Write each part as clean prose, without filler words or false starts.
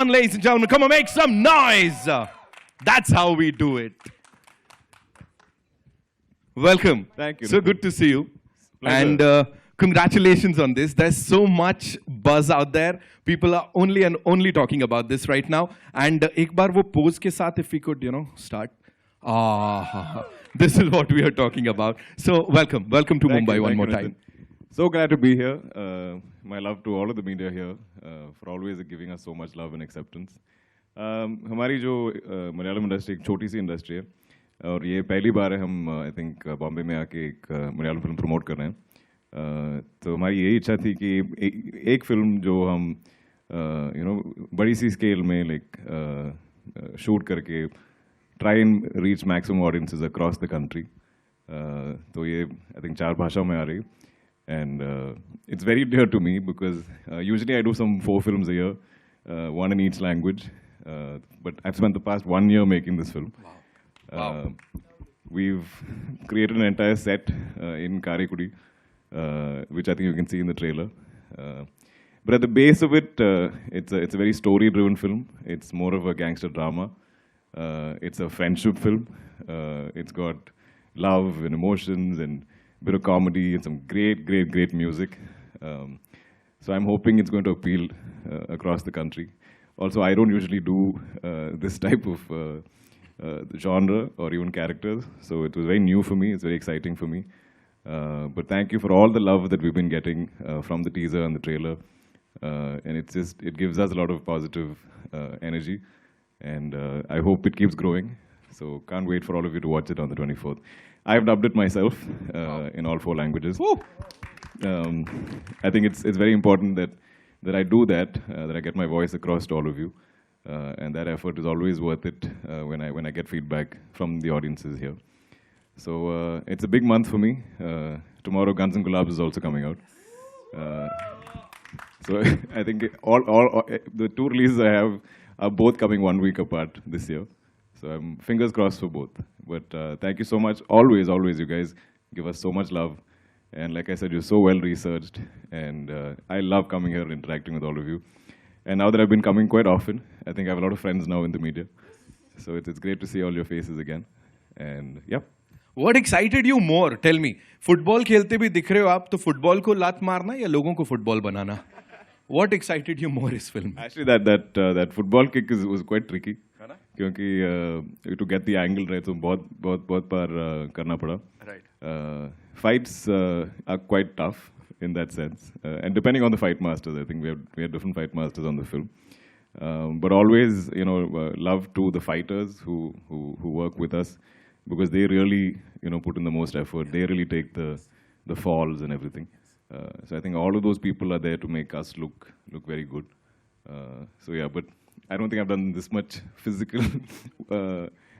Ladies and gentlemen, come on, make some noise. That's how we do it. Welcome. Thank you. So good to see you. Pleasure. And congratulations on this. There's so much buzz out there. People are only and only talking about this right now. And एक बार वो pose के साथ, if we could, start. This is what we are talking about. So welcome to Mumbai one more time. So glad to be here. My love to all of the media here for always giving us so much love and acceptance. हमारी जो Malayalam industry एक छोटी सी industry है और ये पहली बार है हम आई थिंक बॉम्बे में आके एक मलयालम फिल्म प्रमोट कर रहे हैं. तो हमारी यही इच्छा थी कि एक फिल्म जो हम बड़ी सी स्केल में लाइक शूट करके try and reach maximum audiences across the country. तो ये आई थिंक 4 भाषाओं में आ रही. And it's very dear to me because usually I do some 4 films a year, 1 in each language. But I've spent the past 1 year making this film. Wow. We've created an entire set in Karikudi, which I think you can see in the trailer. But at the base of it, it's a very story-driven film. It's more of a gangster drama. It's a friendship film. It's got love and emotions and bit of comedy and some great music. So I'm hoping it's going to appeal across the country. Also, I don't usually do this type of genre or even characters, so it was very new for me. It's very exciting for me. But thank you for all the love that we've been getting from the teaser and the trailer. And it gives us a lot of positive energy. And I hope it keeps growing. So can't wait for all of you to watch it on the 24th. I've dubbed it myself in all 4 languages. I think it's very important that I do that I get my voice across to all of you. And that effort is always worth it when I get feedback from the audiences here. So it's a big month for me. Tomorrow Guns and Gulabs is also coming out. So I think all the 2 releases I have are both coming 1 week apart this year. So I'm fingers crossed for both. But thank you so much. Always, you guys give us so much love. And like I said, you're so well researched. And I love coming here and interacting with all of you. And now that I've been coming quite often, I think I have a lot of friends now in the media. So it's great to see all your faces again. And yeah. What excited you more? Tell me. Football खेलते भी दिख रहे हो आप, तो football को लात मारना या लोगों को football banana? What excited you more इस film? Actually, that football kick was quite tricky. क्योंकि to get the angle right, so बहुत बार करना पड़ा. Right. Fights are quite tough in that sense, and depending on the fight masters, I think we have different fight masters on the film. But always, love to the fighters who work with us because they really, put in the most effort. They really take the falls and everything. So I think all of those people are there to make us look very good. So yeah, but I don't think I've done this much physical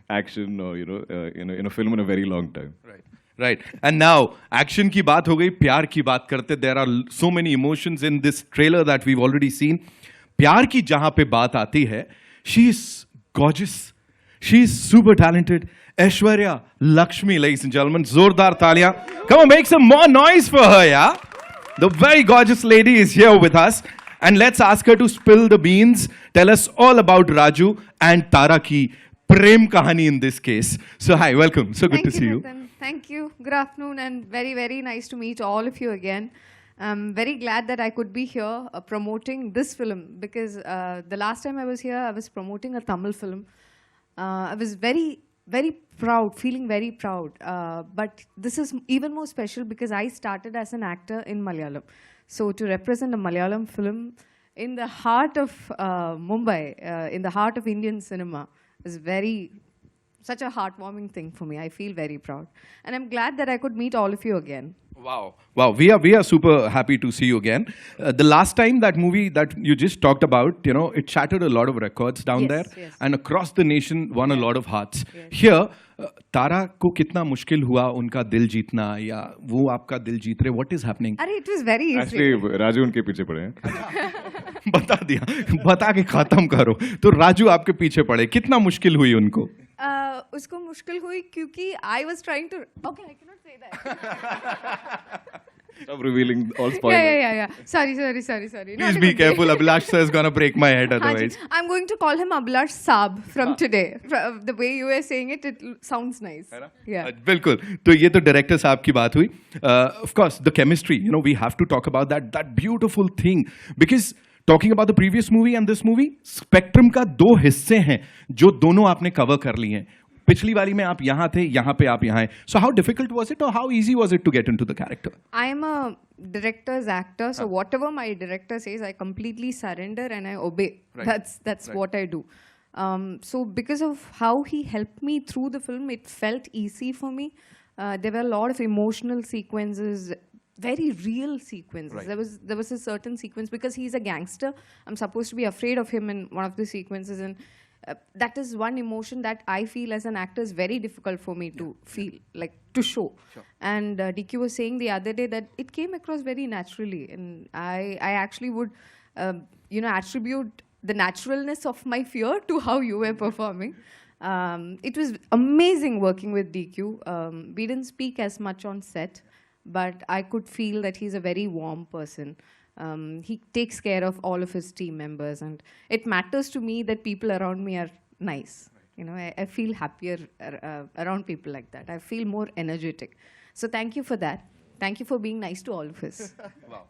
action or in a film in a very long time. Right. And now action की बात हो गई, प्यार की बात करते. There are so many emotions in this trailer that we've already seen. प्यार की जहाँ पे बात आती है, she is gorgeous. She is super talented. Aishwarya Lakshmi, ladies and gentlemen, जोरदार तालियां. Come on, make some more noise for her, yeah. The very gorgeous lady is here with us. And let's ask her to spill the beans, tell us all about Raju and Tara ki prem kahani in this case. So hi, welcome. So good to see you. Thank you. Good afternoon and very nice to meet all of you again. I'm very glad that I could be here promoting this film because the last time I was here, I was promoting a Tamil film. I was very proud, feeling very proud. But this is even more special because I started as an actor in Malayalam. So to represent a Malayalam film in the heart of Mumbai, in the heart of Indian cinema, is such a heartwarming thing for me. I feel very proud. And I'm glad that I could meet all of you again. Wow. We are super happy to see you again. The last time that movie that you just talked about, it shattered a lot of records down there. Yes. And across the nation won a lot of hearts. Yes. Here, तारा को कितना मुश्किल हुआ उनका दिल जीतना या वो आपका दिल जीत रहे? What is happening? अरे it was very easy. Actually, Raju उनके पीछे पड़े हैं. बता दिया, बता के खत्म करो. तो राजू आपके पीछे पड़े. कितना मुश्किल हुई उनको? उसको मुश्किल हुई क्योंकि I was trying to. Okay, I cannot say that. Stop revealing all spoilers. Yeah. Sorry. Please Not be even- careful. Abhilash sir is gonna break my head Haji, otherwise. I'm going to call him Abhilash Saab from today. The way you were saying it, it sounds nice. Yeah. बिल्कुल तो ये तो director साहब की बात हुई of course the chemistry you know we have to talk about that beautiful thing because talking about the previous movie and this movie spectrum का दो हिस्से हैं जो दोनों आपने कवर कर लिए हैं पिछली वाली में आप यहाँ थे यहाँ पे आप यहाँ हैं so how difficult was it और how easy was it to get into the character I am a director's actor, so whatever my director says, I completely surrender and I obey. Right. That's what I do. So because of how he helped me through the film, it felt easy for me. There were a lot of emotional sequences, very real sequences. Right. There was a certain sequence because he's a gangster. I'm supposed to be afraid of him in one of the sequences, and that is one emotion that I feel as an actor is very difficult for me to feel, like to show. And DQ was saying the other day that it came across very naturally, and I actually would, attribute the naturalness of my fear to how you were performing. It was amazing working with DQ. We didn't speak as much on set, but I could feel that he's a very warm person. He takes care of all of his team members, and it matters to me that people around me are nice. I feel happier around people like that. I feel more energetic. So thank you for that. Thank you for being nice to all of us. Wow.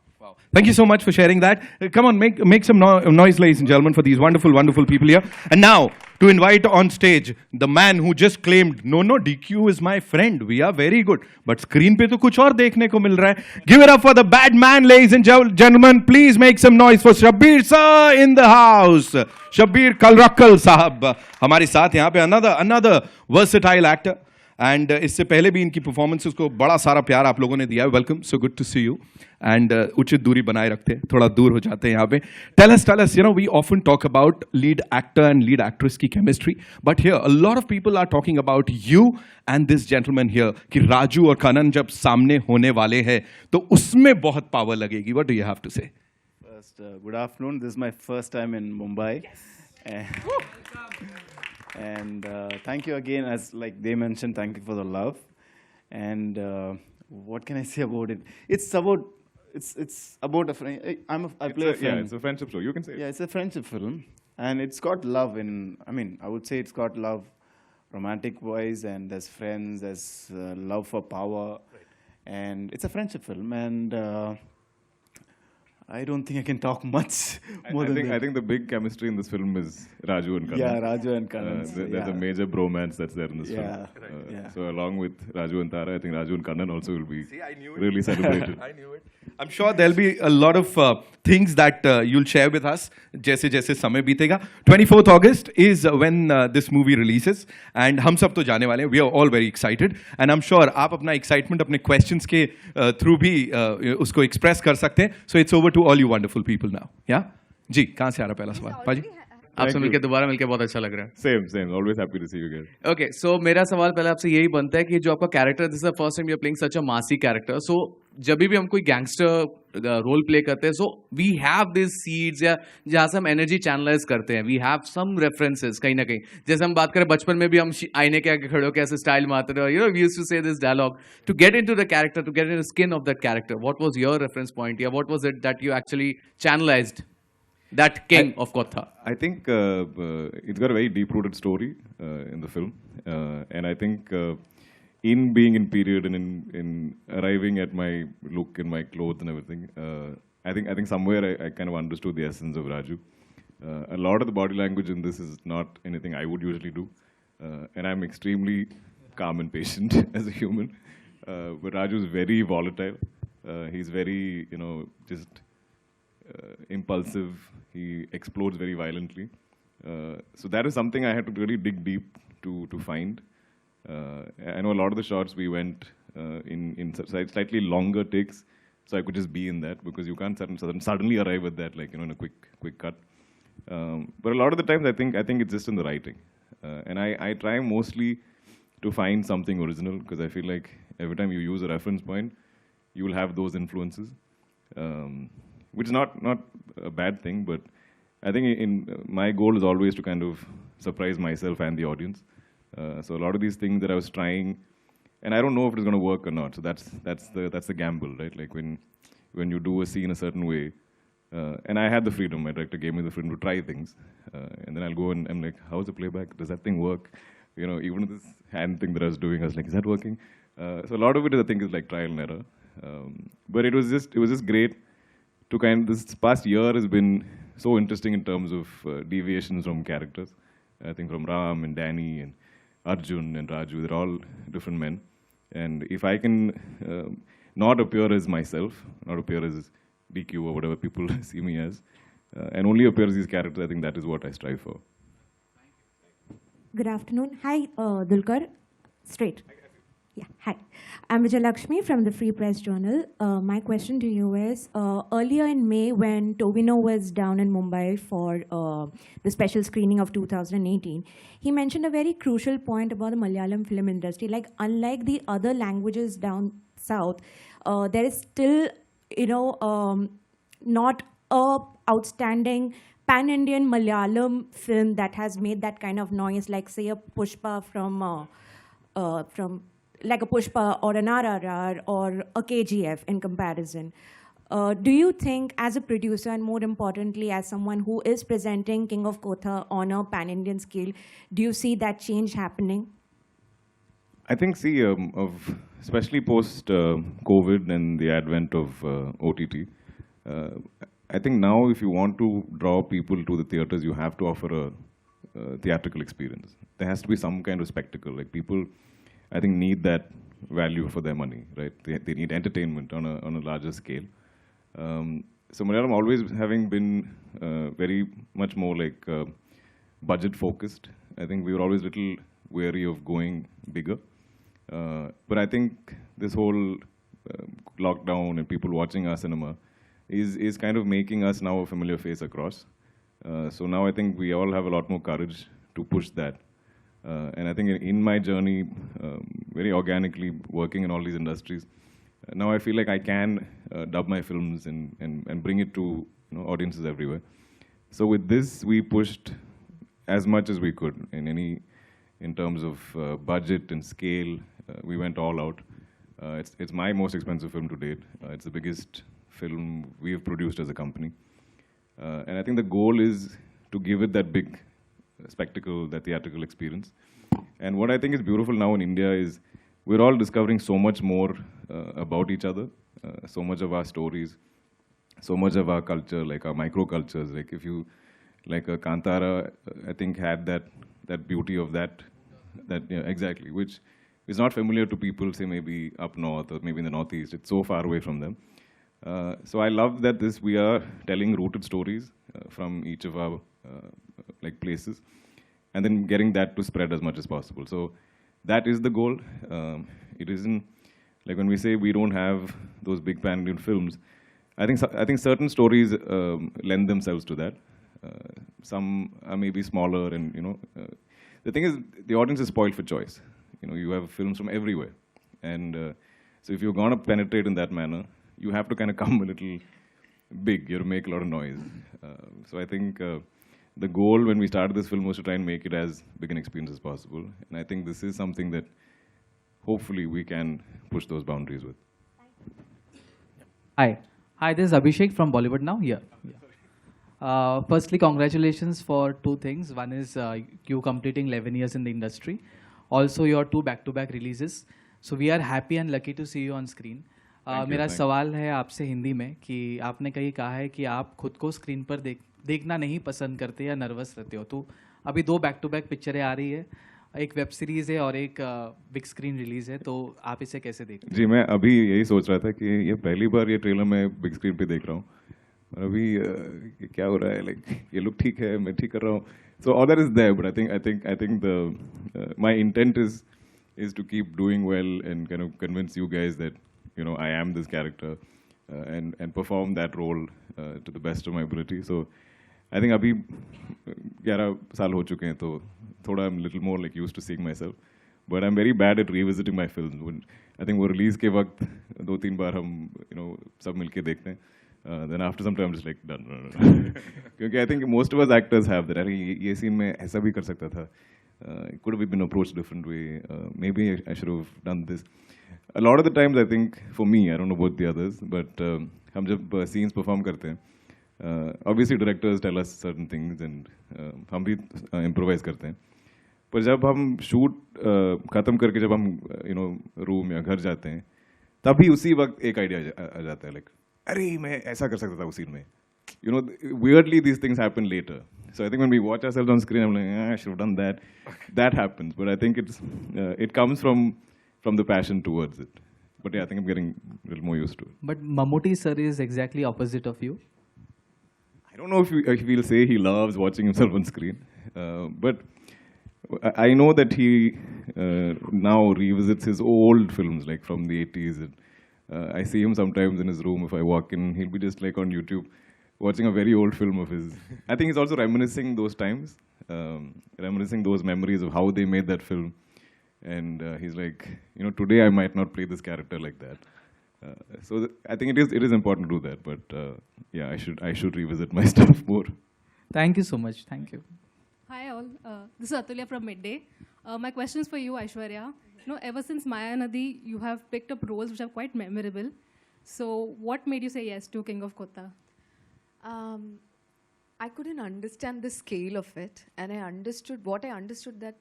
Thank you so much for sharing that. Come on, make some noise, ladies and gentlemen, for these wonderful, wonderful people here. And now, to invite on stage the man who just claimed, no, DQ is my friend. We are very good. But screen पे तो कुछ और देखने को मिल रहा है. Give it up for the bad man, ladies and gentlemen. Please make some noise for Shabbir sir in the house. Shabbir Kalrakkal sahab हमारे साथ यहाँ पे another versatile actor. एंड इससे पहले भी इनकी परफॉर्मेंसेस को बड़ा सारा प्यार आप लोगों ने दिया है welcome so good to see you and उचित दूरी बनाए रखते हैं थोड़ा दूर हो जाते हैं यहाँ पे tell us you know we often talk about lead actor and lead actress की chemistry but here a lot of people are talking about you and this gentleman here कि राजू और कनन जब सामने होने वाले हैं तो उसमें बहुत पावर लगेगी what do you have to say First, good afternoon. This is my first time in Mumbai. And thank you again, as like they mentioned, thank you for the love. And what can I say about it? It's about a friend. I play a friend. Yeah, it's a friendship show. You can say it. Yeah, it's a friendship film, and it's got love in. I mean, I would say it's got love, romantic wise, and there's friends, there's love for power, and it's a friendship film. And I don't think I can talk much more than that. I think the big chemistry in this film is Raju and Kanan. Yeah, Raju and Kanan. There's a major bromance that's there in this Yeah, film. yeah. So along with Raju and Tara, I think Raju and Kanan also will be really celebrated. I knew it. I'm sure there'll be a lot of things that you'll share with us जैसे जैसे समय बीतेगा 24th August is when this movie releases and हम सब तो जाने वाले हैं we are all very excited and I'm sure आप अपना excitement अपने questions के through भी उसको express कर सकते हैं so it's over to all you wonderful people now yeah जी कहाँ से आ रहा पहला सवाल पाजी आपसे मिलके दोबारा मिलके बहुत अच्छा लग रहा है Same. Always happy to see you again. Okay so मेरा सवाल पहले आपसे यही बनता है कि जो आपका character this is the first time you are playing such a masi character सो जब भी हम कोई गैंगस्टर रोल प्ले करते हैं so we have this seeds या जहाँ से हम एनर्जी चैनलाइज करते हैं वी हैव सम रेफरेंसेस कहीं ना कहीं जैसे हम बात करें बचपन में भी हम आईने के आगे खड़े होकर ऐसे स्टाइल मारते रहे you know we used to say this dialogue to get into the character to get in the skin of the character what was your reference point या what was it that you actually channelized that king of Kotha? I think it's got a very deep-rooted story in the film, and I think in being in period and in arriving at my look and my clothes and everything, I think somewhere I kind of understood the essence of Raju. A lot of the body language in this is not anything I would usually do, and I'm extremely calm and patient as a human. But Raju is very volatile. He's very, just impulsive. He explodes very violently. So that is something I had to really dig deep to find. I know a lot of the shots we went in slightly longer takes, so I could just be in that because you can't suddenly arrive at that like in a quick cut. But a lot of the times I think it's just in the writing, and I try mostly to find something original because I feel like every time you use a reference point, you will have those influences. Which is not a bad thing, but I think my goal is always to kind of surprise myself and the audience. So a lot of these things that I was trying, and I don't know if it's going to work or not. So that's the gamble, right? Like when you do a scene a certain way, and I had the freedom. My director gave me the freedom to try things, and then I'll go and I'm like, how's the playback? Does that thing work? You know, even this hand thing that I was doing, I was like, is that working? So a lot of it, I think, is like trial and error. But it was just great to this past year has been so interesting in terms of deviations from characters. I think from Ram and Danny and Arjun and Raju, they're all different men. And if I can not appear as myself, not appear as DQ or whatever people see me as, and only appear as these characters, I think that is what I strive for. Good afternoon. Hi, Dulquer. Straight. Yeah, hi. I'm Vijay Lakshmi from the Free Press Journal. My question to you is, earlier in May when Tovino was down in Mumbai for the special screening of 2018, he mentioned a very crucial point about the Malayalam film industry. Like, unlike the other languages down south, there is still, not a outstanding pan-Indian Malayalam film that has made that kind of noise, like say a Pushpa from like a Pushpa or an RRR or a KGF in comparison. Do you think, as a producer and more importantly as someone who is presenting King of Kotha on a pan-Indian scale, do you see that change happening? I think, especially post COVID and the advent of OTT, I think now if you want to draw people to the theaters, you have to offer a theatrical experience. There has to be some kind of spectacle. Like, people, I think, need that value for their money, right? They need entertainment on a larger scale. So Malayalam always having been very much more like budget focused. I think we were always a little wary of going bigger. But I think this whole lockdown and people watching our cinema is kind of making us now a familiar face across. So now I think we all have a lot more courage to push that. And I think in my journey, very organically working in all these industries, now I feel like I can dub my films and bring it to audiences everywhere. So with this, we pushed as much as we could in terms of budget and scale. We went all out. It's my most expensive film to date. It's the biggest film we have produced as a company. And I think the goal is to give it that big spectacle, that theatrical experience. And what I think is beautiful now in India is we're all discovering so much more about each other, so much of our stories, so much of our culture, like our micro-cultures. Like if you, like a Kantara, I think had that beauty of that exactly, which is not familiar to people, say maybe up north or maybe in the northeast. It's so far away from them. So I love that we are telling rooted stories from each of our like places, and then getting that to spread as much as possible. So that is the goal. It isn't like when we say we don't have those big pan-Indian films. I think certain stories lend themselves to that. Some are maybe smaller, and the thing is the audience is spoiled for choice. You have films from everywhere, and so if you're gonna penetrate in that manner, you have to kind of come a little big. You have to make a lot of noise. So I think the goal when we started this film was to try and make it as big an experience as possible. And I think this is something that hopefully we can push those boundaries with. Hi, this is Abhishek from Bollywood Now. Here. Firstly, congratulations for two things. One is you completing 11 years in the industry. Also, your 2 back-to-back releases. So we are happy and lucky to see you on screen. मेरा सवाल है आपसे हिंदी में कि आपने कहीं कहा है कि आप खुद को स्क्रीन पर देखना नहीं पसंद करते या नर्वस रहते हो, तो अभी 2 बैक-टू-बैक पिक्चरें आ रही है, एक वेब सीरीज है और एक बिग स्क्रीन रिलीज है, तो आप इसे कैसे देखते हैं? जी, मैं अभी यही सोच रहा था कि ये पहली बार ये ट्रेलर मैं बिग स्क्रीन पे देख रहा हूँ, और अभी क्या हो रहा है, लाइक ये लुक ठीक है, मैं ठीक कर रहा हूँ. So all that is there, but I think my intent is to keep doing well and kind of convince you guys that I am this character and perform that role to the best of my ability. So I think अभी 11 साल हो चुके हैं, तो थोड़ा I'm a little more like used to seeing myself, but I'm very bad at revisiting my films. I think वो release के वक्त 2-3 बार हम सब मिलके देखते हैं. Then after some time I'm just like done. क्योंकि I think most of us actors have that. अरे ये scene में ऐसा भी कर सकता था, It could have been approached a different way. Maybe I should have done this. A lot of the times, I think, for me, I don't know about the others, but हम जब scenes perform करते हैं, obviously directors tell us certain things and हम भी improvise करते हैं. पर जब हम shoot खत्म करके जब हम room या घर जाते हैं, तभी उसी वक्त एक idea आ जाता है, like अरे मैं ऐसा कर सकता था उस scene में. Weirdly these things happen later. So I think when we watch ourselves on screen, I'm like, I should have done that. That happens, but I think it comes from the passion towards it. But yeah, I think I'm getting a little more used to it. But Mammootty sir is exactly opposite of you. I don't know if he'll say he loves watching himself on screen, but I know that he now revisits his old films, like from the 80s. And, I see him sometimes in his room. If I walk in, he'll be just like on YouTube, watching a very old film of his. I think he's also reminiscing those times, reminiscing those memories of how they made that film. And he's like, today I might not play this character like that. So I think it is important to do that. But yeah, I should revisit my stuff more. Thank you so much. Thank you. Hi all, this is Atulya from Midday. My question is for you, Aishwarya. Ever since Maya Nadi, you have picked up roles which are quite memorable. So what made you say yes to King of Kotha? I couldn't understand the scale of it, and I understood that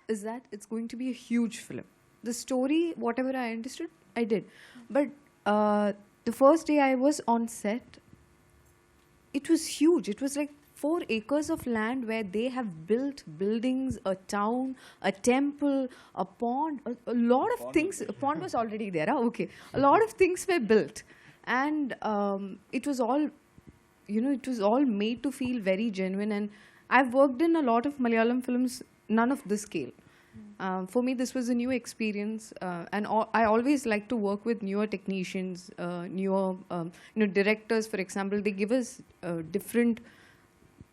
it's going to be a huge film. The story, whatever I understood, I did. But the first day I was on set, it was huge. It was like 4 acres of land where they have built buildings, a town, a temple, a pond, a lot of things. A pond was already there. Okay. A lot of things were built. And it was all, it was all made to feel very genuine. And I've worked in a lot of Malayalam films, none of this scale. For me, this was a new experience, and I always like to work with newer technicians, newer directors. For example, they give us different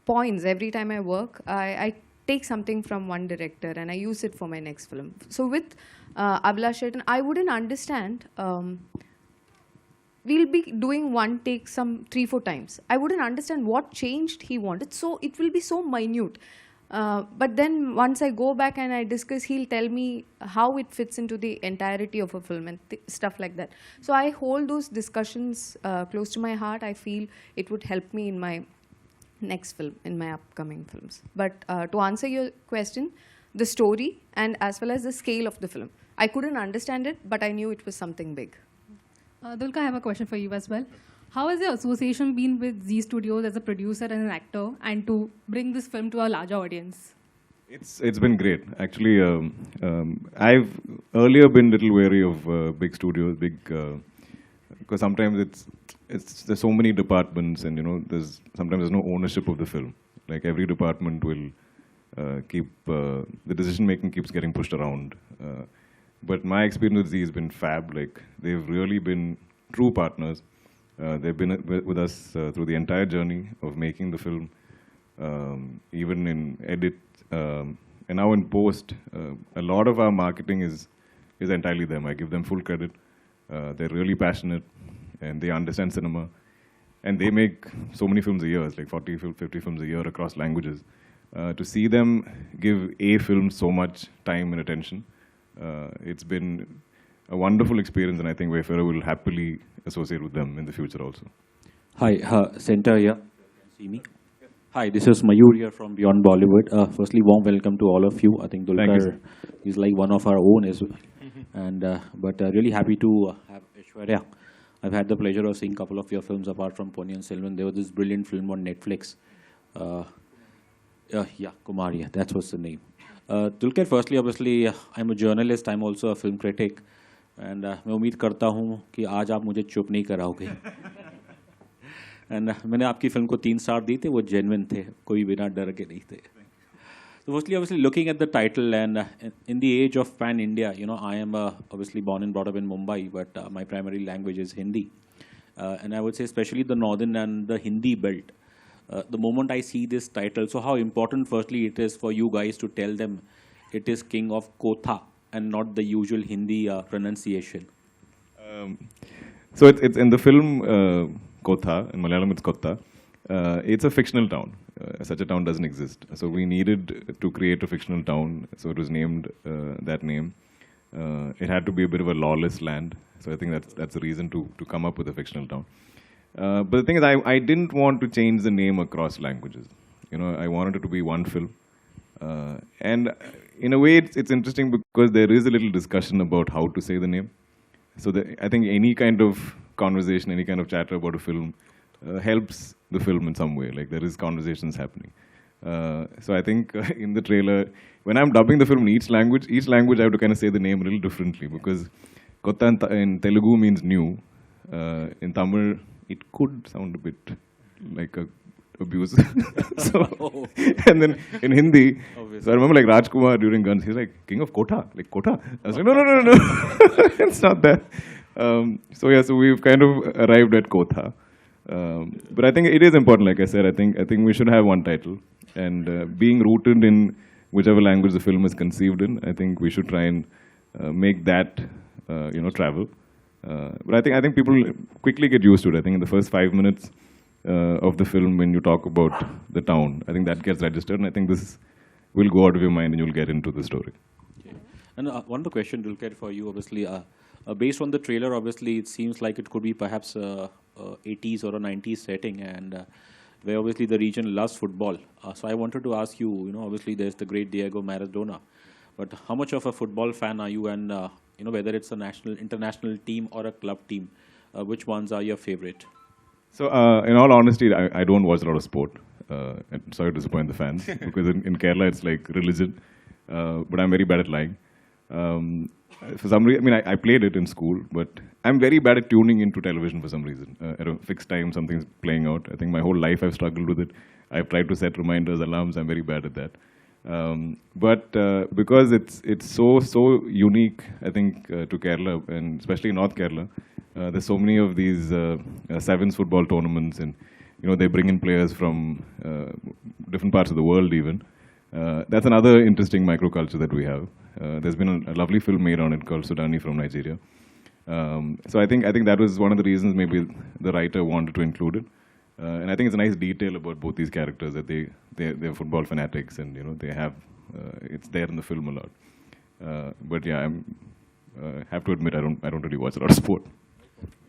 points every time I work. I take something from one director and I use it for my next film. So with Abhilash Shetty, I wouldn't understand. We'll be doing one take some 3-4 times. I wouldn't understand what changed he wanted. So it will be so minute. But then once I go back and I discuss, he'll tell me how it fits into the entirety of a film and stuff like that. So I hold those discussions close to my heart. I feel it would help me in my next film, in my upcoming films. But to answer your question, the story and as well as the scale of the film. I couldn't understand it, but I knew it was something big. Dulquer, I have a question for you as well. How has your association been with Z Studios as a producer and an actor, and to bring this film to a larger audience? It's been great. Actually, I've earlier been a little wary of big studios, because sometimes there's so many departments, and sometimes there's no ownership of the film. Like every department will keep the decision making keeps getting pushed around. But my experience with Z has been fab. Like they've really been true partners. They've been with us through the entire journey of making the film, even in edit, and now in post. A lot of our marketing is entirely them. I give them full credit. They're really passionate, and they understand cinema. And they make so many films a year, it's like 40, 50 films a year across languages. To see them give a film so much time and attention, it's been a wonderful experience, and I think Wayfarer will happily associate with them in the future also. Hi, Center here. You can see me. Hi, this is Mayur here from Beyond Bollywood. Firstly, warm welcome to all of you. I think Dulquer is like one of our own as well. And but really happy to have Aishwarya. I've had the pleasure of seeing a couple of your films apart from Ponniyin Selvan. There was this brilliant film on Netflix. Yeah, Kumari, that's what's the name. Dulquer, firstly, obviously, I'm a journalist. I'm also a film critic. And मैं उम्मीद करता हूँ कि आज आप मुझे चुप नहीं कराओगे. And मैंने आपकी फिल्म को 3 स्टार दिए थे, वो genuine थे, कोई बिना डर के नहीं थे. So firstly, obviously, looking at the title and in the age of pan-India, I am obviously born and brought up in Mumbai, but my primary language is Hindi. And I would say especially the northern and the Hindi belt. The moment I see this title, so how important firstly it is for you guys to tell them it is King of Kotha and not the usual Hindi pronunciation. So it's in the film Kotha, in Malayalam it's Kotha. it's a fictional town. Such a town doesn't exist. So we needed to create a fictional town. So it was named that name. It had to be a bit of a lawless land. So I think that's the reason to come up with a fictional town. But the thing is, I didn't want to change the name across languages. You know, I wanted it to be one film. And in a way, it's interesting because there is a little discussion about how to say the name. So I think any kind of conversation, any kind of chatter about a film helps the film in some way. Like there is conversations happening. So I think in the trailer, when I'm dubbing the film in each language I have to kind of say the name a little differently because Kotha in Telugu means new. In Tamil, it could sound a bit like a abuse. So, and then in Hindi, so I remember like Rajkumar during Guns, he's like, King of Kotha, like Kotha. I was like, no. It's not that. So yeah, so we've kind of arrived at Kotha. But I think it is important, like I said, I think we should have one title. And being rooted in whichever language the film is conceived in, I think we should try and make that, travel. But I think people quickly get used to it. I think in the first 5 minutes of the film, when you talk about the town, I think that gets registered. And I think this will go out of your mind and you'll get into the story. Okay. And one other question, Dulquer, for you, obviously. Based on the trailer, obviously, it seems like it could be perhaps 80s or a 90s setting, and where obviously the region loves football. So I wanted to ask you, obviously there's the great Diego Maradona, but how much of a football fan are you, and whether it's a international team or a club team, which ones are your favorite? So in all honesty, I don't watch a lot of sport. And sorry to disappoint the fans, because in Kerala it's like religion, but I'm very bad at lying. For some reason, I mean, I played it in school, but I'm very bad at tuning into television for some reason. At a fixed time, something's playing out. I think my whole life I've struggled with it. I've tried to set reminders, alarms. I'm very bad at that. But because it's so unique, I think, to Kerala, and especially North Kerala, there's so many of these sevens football tournaments, and they bring in players from different parts of the world even. That's another interesting microculture that we have. There's been a lovely film made on it called Sudani from Nigeria. So I think that was one of the reasons maybe the writer wanted to include it. And I think it's a nice detail about both these characters, that they're football fanatics, and they have it's there in the film a lot. But yeah, I have to admit I don't really watch a lot of sport.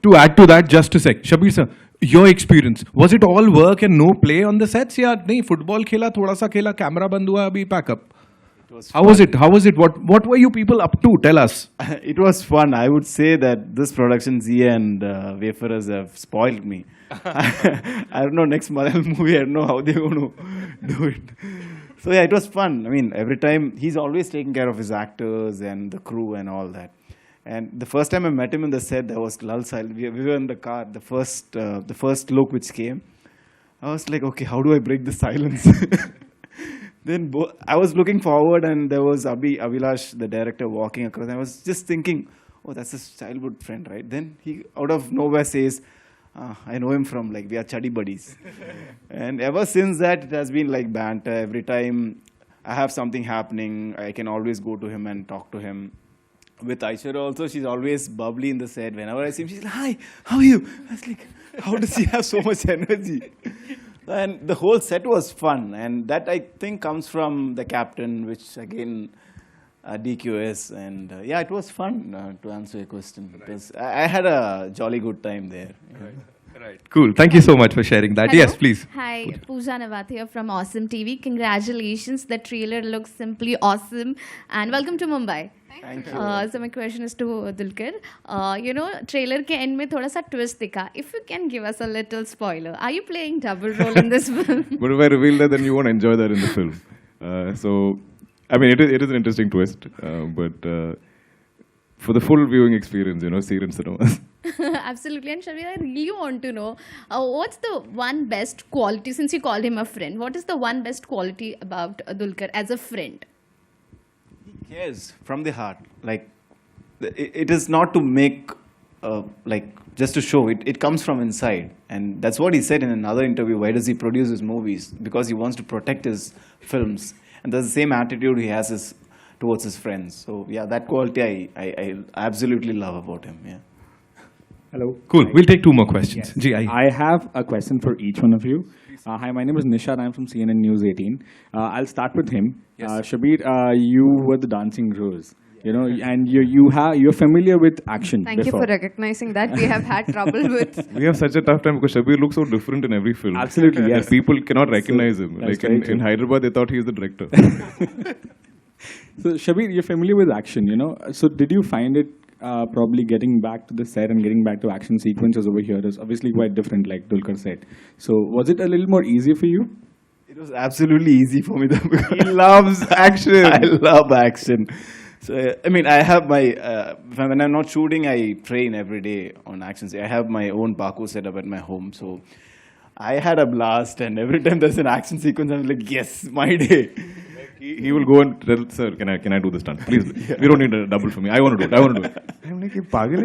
To add to that, just a sec, Shabir sir, your experience, was it all work and no play on the sets? या नहीं, football खेला, थोड़ा सा खेला, camera बंद हुआ, अभी pack up. How was it? What were you people up to? Tell us. It was fun. I would say that this production, Zia and Wayfarers have spoiled me. I don't know, next Malayalam movie, I don't know how they're going to do it. So yeah, it was fun. I mean, every time, he's always taking care of his actors and the crew and all that. And the first time I met him in the set, there was lull silence. We were in the car, the first look which came. I was like, okay, how do I break the silence? Then I was looking forward, and there was Abhilash, the director, walking across. And I was just thinking, oh, that's his childhood friend, right? Then he, out of nowhere, says, I know him from, like, we are chuddy buddies. And ever since that, it has been like banter. Every time I have something happening, I can always go to him and talk to him. With Aishwarya also, she's always bubbly in the set. Whenever I see him, she's like, hi, how are you? I was like, how does he have so much energy? And the whole set was fun. And that, I think, comes from the captain, which, again, DQS. And yeah, it was fun, to answer your question. Because I had a jolly good time there. Right. Cool. Thank you so much for sharing that. Hello. Yes, please. Hi, Pooja Nawat here from Awesome TV. Congratulations. The trailer looks simply awesome. And welcome to Mumbai. Thank you. So my question is to Dulquer. Trailer ke end mein thoda sa twist dikha. If you can give us a little spoiler, are you playing double role in this film? But if I reveal that, then you won't enjoy that in the film. So, I mean, it is an interesting twist. But for the full viewing experience, see it in cinemas. Absolutely. And Shabir, I really want to know, what's the one best quality, since you called him a friend, what is the one best quality about Dulquer as a friend? He cares from the heart. Like, it is not to make, just to show. It comes from inside. And that's what he said in another interview. Why does he produce his movies? Because he wants to protect his films. And that's the same attitude he has towards his friends. So yeah, that quality I absolutely love about him. Yeah. Hello. Cool. We'll take two more questions. Yes. I have a question for each one of you. Hi, my name is Nishad. I'm from CNN News 18. I'll start with him. Yes. Shabir, you were the dancing rose, you know, and you're familiar with action. Thank you for recognizing that. We have had trouble with. We have such a tough time because Shabir looks so different in every film. Absolutely, yes. That people cannot recognize him. that's Like very true. in Hyderabad, they thought he is the director. So, Shabir, you're familiar with action, you know. So, did you find it probably getting back to the set and getting back to action sequences over here is obviously quite different, like Dulquer said. So, was it a little more easy for you? It was absolutely easy for me though, because He loves action. I love action. So I mean, I have my when I'm not shooting, I train every day on action. So I have my own parkour setup at my home. So I had a blast, and every time there's an action sequence, I'm like, yes, my day. He will go and tell, sir, can I do the stunt? Please, we don't need a double for me. I want to do it. I'm like, "Ye pagal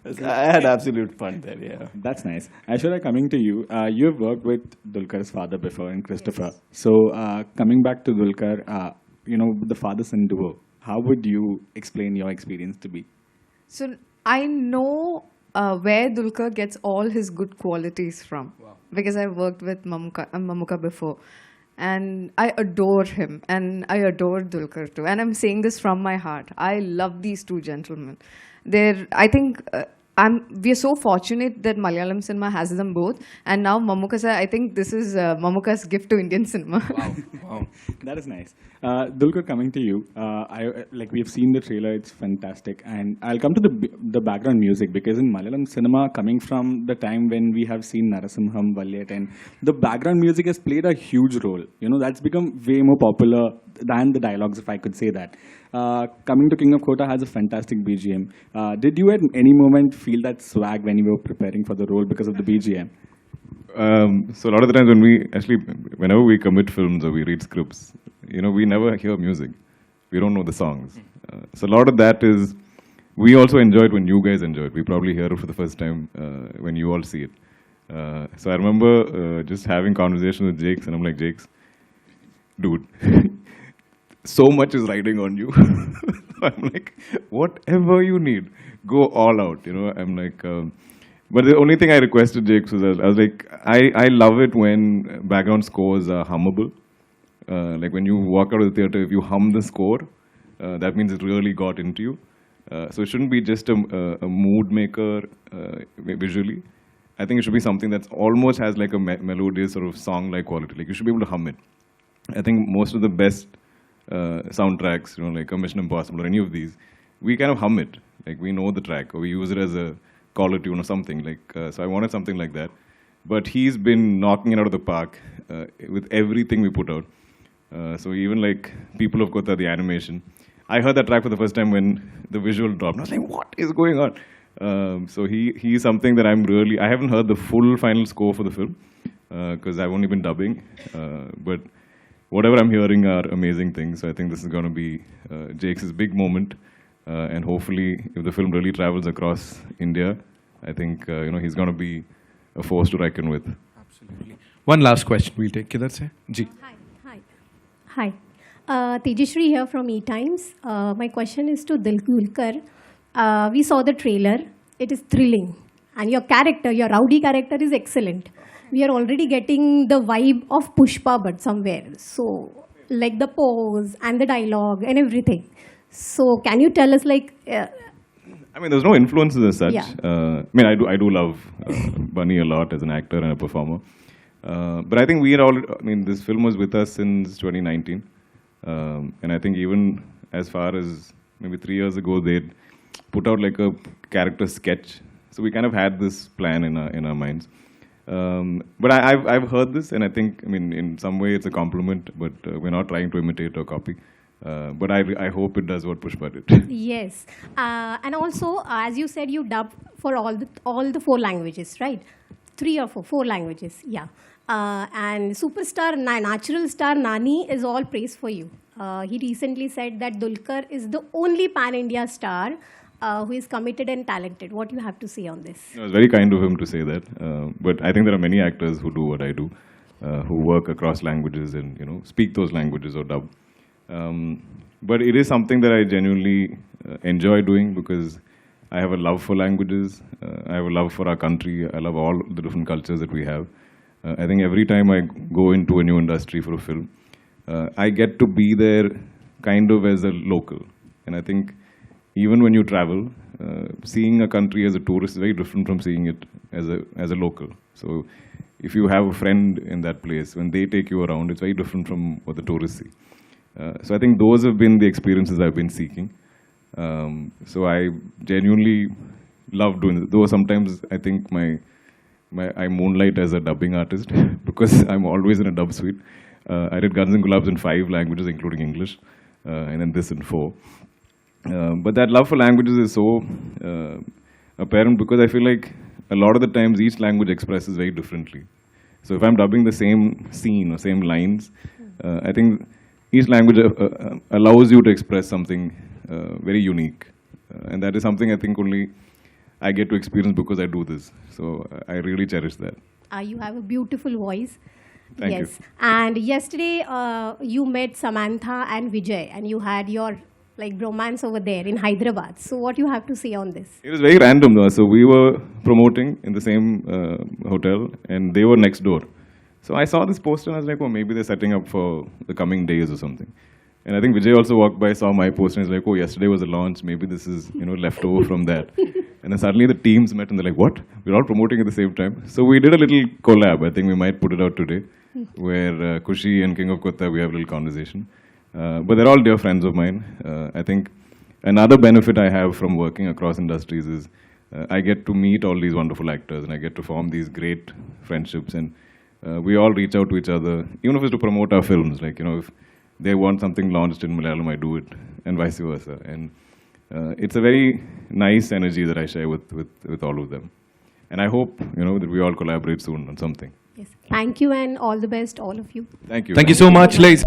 hai?" I had absolute fun there. Yeah. That's nice. Aishwarya, coming to you, you have worked with Dulquer's father before and Christopher. So, coming back to Dulquer, you know, the father-son duo, how would you explain your experience to be? So I know where Dulquer gets all his good qualities from, because I worked with Mamuka before, and I adore him, and I adore Dulquer too. And I'm saying this from my heart. I love these two gentlemen. I think we are so fortunate that Malayalam cinema has them both, and now Mamuka sir, I think this is Mamuka's gift to Indian cinema. Wow, that is nice. Dulquer, coming to you, like we've seen the trailer, it's fantastic, and I'll come to the background music, because in Malayalam cinema, coming from the time when we have seen Narasimham, Valyat, and the background music has played a huge role. You know, that's become way more popular than the dialogues, if I could say that. Coming to King of Kotha has a fantastic BGM. Did you at any moment feel that swag when you were preparing for the role because of the BGM? So a lot of the times whenever we commit films or we read scripts, you know, we never hear music. We don't know the songs. So a lot of that is, we also enjoy it when you guys enjoy it. We probably hear it for the first time when you all see it. So I remember just having conversations with Jakes, and I'm like, Jakes, dude, so much is riding on you. I'm like, whatever you need, go all out. You know, I'm like, but the only thing I requested Jakes was, I was like, I love it when background scores are hummable. Like when you walk out of the theater, if you hum the score, that means it really got into you. So it shouldn't be just a mood maker visually. I think it should be something that almost has like a melodious sort of song-like quality. Like you should be able to hum it. I think most of the best soundtracks, you know, like a Mission Impossible or any of these, we kind of hum it. Like we know the track, or we use it as a caller tune or something. Like so, I wanted something like that. But he's been knocking it out of the park with everything we put out. So even like People of Kotha, the animation, I heard that track for the first time when the visual dropped. I was like, what is going on? So he's something that I haven't heard the full final score for the film because I've only been dubbing. But whatever I'm hearing are amazing things. So I think this is going to be Jake's big moment. And hopefully, if the film really travels across India, I think you know, he's going to be a force to reckon with. Absolutely. One last question we'll take. Kidhar se? Ji. Hi. Tejashri here from E-Times. My question is to Dulquer. We saw the trailer. It is thrilling. And your character, your rowdy character is excellent. We are already getting the vibe of Pushpa, but somewhere. So, like the pose and the dialogue and everything. So, can you tell us, like... I mean, there's no influences as such. Yeah. I mean, I do love Bunny a lot as an actor and a performer. But I think this film was with us since 2019. And I think even as far as maybe 3 years ago, they'd put out like a character sketch. So we kind of had this plan in our minds. But I've heard this, and I think, I mean, in some way it's a compliment, but we're not trying to imitate or copy. But I hope it does what Pushpa did. Yes. And also, as you said, you dubbed for all the 4 languages, right? 3 or 4 languages, yeah. And superstar, natural star Nani is all praise for you. He recently said that Dulquer is the only pan-India star who is committed and talented. What do you have to say on this? It was very kind of him to say that. But I think there are many actors who do what I do, who work across languages and, you know, speak those languages or dub. But it is something that I genuinely enjoy doing, because I have a love for languages. I have a love for our country. I love all the different cultures that we have. I think every time I go into a new industry for a film, I get to be there kind of as a local. And I think even when you travel, seeing a country as a tourist is very different from seeing it as a local. So if you have a friend in that place, when they take you around, it's very different from what the tourists see. So I think those have been the experiences I've been seeking. So I genuinely love doing it. Though sometimes I think I moonlight as a dubbing artist because I'm always in a dub suite. I did Guns and Gulabs in 5 languages, including English, and then this in 4. But that love for languages is so apparent because I feel like a lot of the times each language expresses very differently. So if I'm dubbing the same scene or same lines, I think each language allows you to express something very unique. And that is something I think only I get to experience because I do this. So I really cherish that. You have a beautiful voice. Thank yes. you. And yesterday you met Samantha and Vijay, and you had your romance over there in Hyderabad. So what you have to say on this? It was very random though. So we were promoting in the same hotel and they were next door. So I saw this poster and I was like, oh, maybe they're setting up for the coming days or something. And I think Vijay also walked by, saw my poster and he's like, oh, yesterday was a launch. Maybe this is, left over from that. And then suddenly the teams met and they're like, what? We're all promoting at the same time. So we did a little collab. I think we might put it out today where Kushi and King of Kotha, we have a little conversation. But they're all dear friends of mine. I think another benefit I have from working across industries is I get to meet all these wonderful actors and I get to form these great friendships. And we all reach out to each other, even if it's to promote our films. Like, if they want something launched in Malayalam, I do it, and vice versa. And it's a very nice energy that I share with all of them. And I hope, that we all collaborate soon on something. Yes. Thank you and all the best, all of you. Thank you. Thank you so much, ladies.